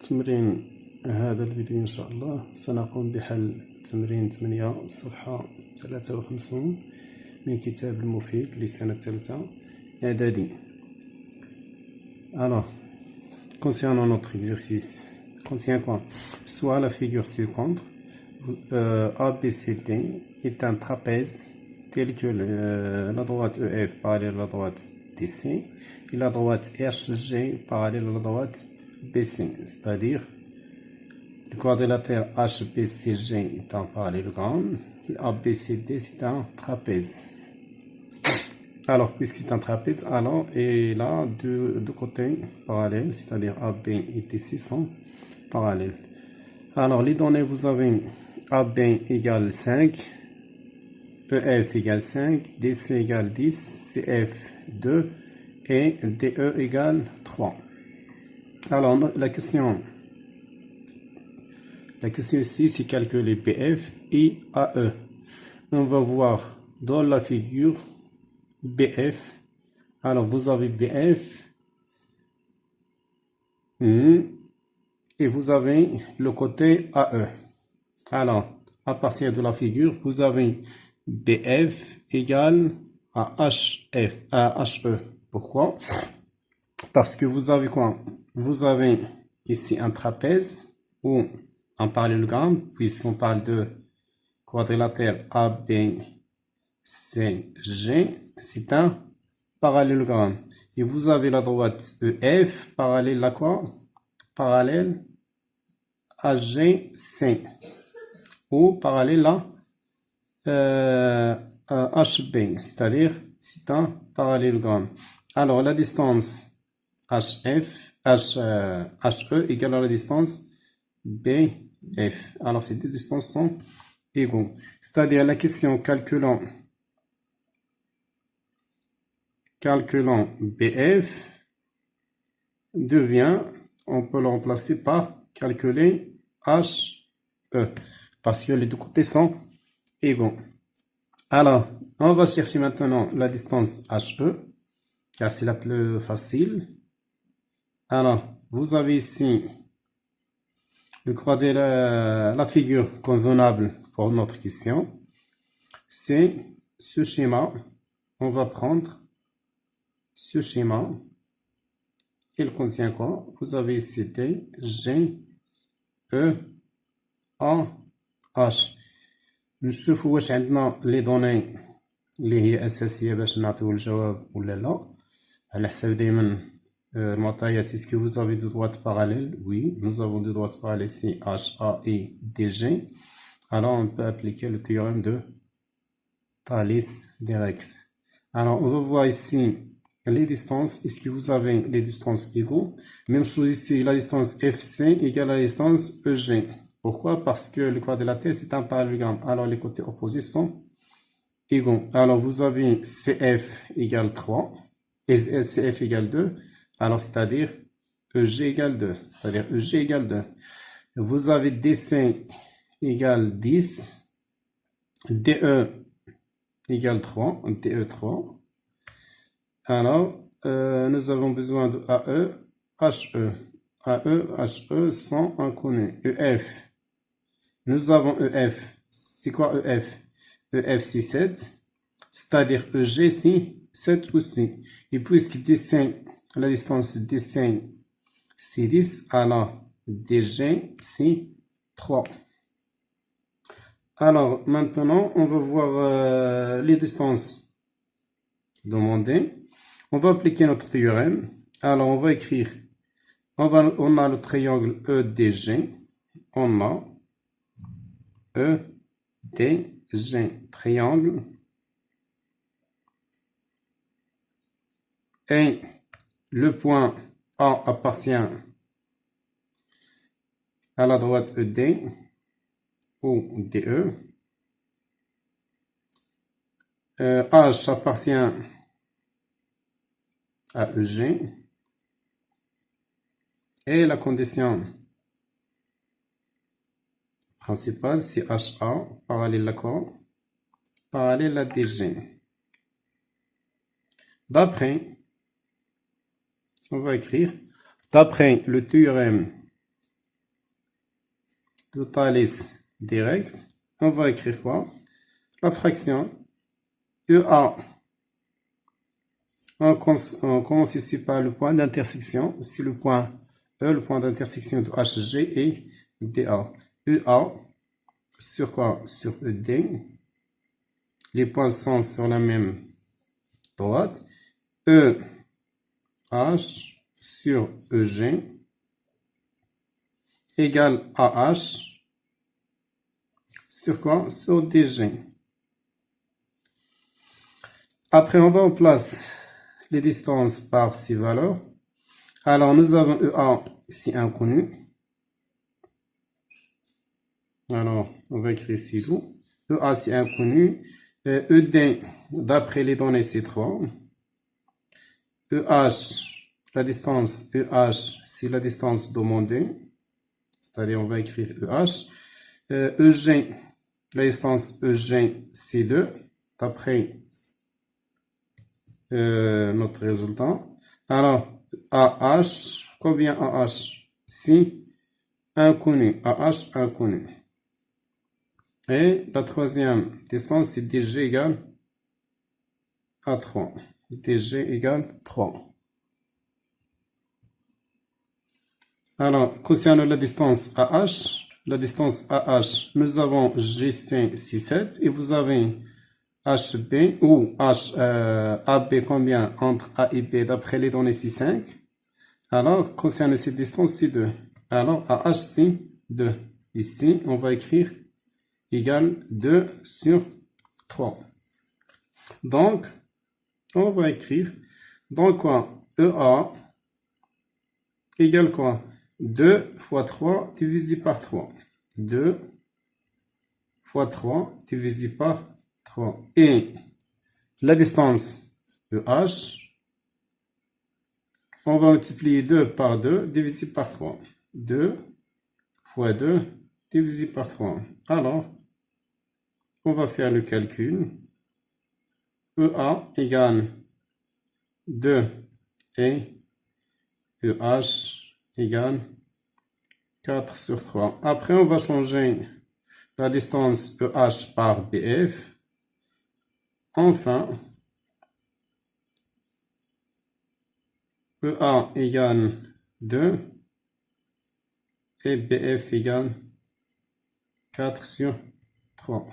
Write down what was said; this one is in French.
تمرين هذا الفيديو إن شاء الله سنقوم بحل تمرين 8 صفحة 53 من كتاب المفيد للسنة الثالثة إعدادي. Alors, concernant notre exercice, contient quoi? Soit la figure suivante, ABCD est un trapèze tel que la droite EF parallèle à la droite DC et la droite HG parallèle à la droite BC, c'est-à-dire le quadrilatère HBCG est un parallélogramme et ABCD c'est un trapèze. Alors, puisque c'est un trapèze, alors il a deux côtés parallèles, c'est-à-dire AB et DC sont parallèles. Alors, les données, vous avez AB égale 5, EF égale 5, DC égale 10, CF 2 et DE égale 3. Alors, la question ici, c'est calculer BF et AE. On va voir dans la figure BF. Alors, vous avez BF et vous avez le côté AE. Alors, à partir de la figure, vous avez BF égale à HE. Pourquoi? Parce que vous avez quoi? Vous avez ici un trapèze ou un parallélogramme, puisqu'on parle de quadrilatère ABCG, c'est un parallélogramme. Et vous avez la droite EF parallèle à quoi? Parallèle à GC ou parallèle à HB, c'est-à-dire c'est un parallélogramme. Alors la distance HE égale à la distance BF. Alors ces deux distances sont égaux. C'est-à-dire la question calculant BF devient, on peut le remplacer par calculer HE parce que les deux côtés sont égaux. Alors, on va chercher maintenant la distance HE car c'est la plus facile. Alors, vous avez ici la figure convenable pour notre question. C'est ce schéma. On va prendre ce schéma. Il contient quoi? Vous avez ici D, G, E, A, H. نشوف واش عندنا لي دوني اللي هي اساسيه باش نعطيو الجواب ولا لا. على حساب دائما المعطيات. Est-ce que vous avez deux droites parallèles? Oui, nous avons deux droites parallèles ici, HA et DG. Alors on peut appliquer le théorème de Thalès direct. Alors on va voir ici les distances. Est-ce que vous avez les distances égaux? Même chose ici, la distance FC égale à la distance EG. Pourquoi? Parce que le quadrilatère c'est un parallélogramme. Alors les côtés opposés sont égaux. Alors vous avez CF égale 3 et CF égale 2. Alors c'est-à-dire EG égale 2. C'est-à-dire EG égale 2. Vous avez DC égale 10. DE égale 3. DE 3. Alors nous avons besoin de AE, HE. AE, HE sont inconnus. EF. Nous avons EF. C'est quoi EF? EF c'est 7. C'est-à-dire EG c'est 7 aussi. Et puisque DC, la distance DC c'est 10, alors DG c'est 3. Alors maintenant on va voir les distances demandées. On va appliquer notre théorème. Alors on va écrire. On a le triangle EDG. On a EDG triangle. Et le point A appartient à la droite ED ou DE. H appartient à EG. Et la condition principale, c'est HA parallèle à quoi? Parallèle à DG. D'après, on va écrire, d'après le théorème de Thalès direct. On va écrire quoi? La fraction EA. On commence ici par le point d'intersection. C'est le point E, le point d'intersection de HG et DA. EA sur quoi? Sur ED. Les points sont sur la même droite. EH sur EG égale AH sur quoi? Sur DG. Après, on va en place les distances par ces valeurs. Alors, nous avons EA ici inconnu. Alors, on va écrire ici tout. EA c'est inconnu. ED, d'après les données, c'est 3. EH, la distance EH, c'est la distance demandée. C'est-à-dire, on va écrire EH. EG, la distance EG, c'est 2. D'après notre résultat. Alors, AH, combien AH? Si, inconnu. AH, inconnu. Et la troisième distance, c'est DG égale à 3. DG égale 3. Alors, concernant la distance AH, nous avons GC, c'est 7, et vous avez HB ou AB combien entre A et B d'après les données, c'est 5. Alors, concernant cette distance, c'est 2. Alors, AH, c'est 2. Ici, on va écrire égale 2 sur 3. Donc, on va écrire, donc quoi? EA égale quoi? 2 fois 3 divisé par 3. 2 fois 3 divisé par 3. Et la distance EH, on va multiplier 2 par 2 divisé par 3. 2 fois 2 divisé par 3. Alors, on va faire le calcul. EA égale 2 et EH égale 4 sur 3. Après, on va changer la distance EH par BF. Enfin, EA égale 2 et BF égale 4 sur 3.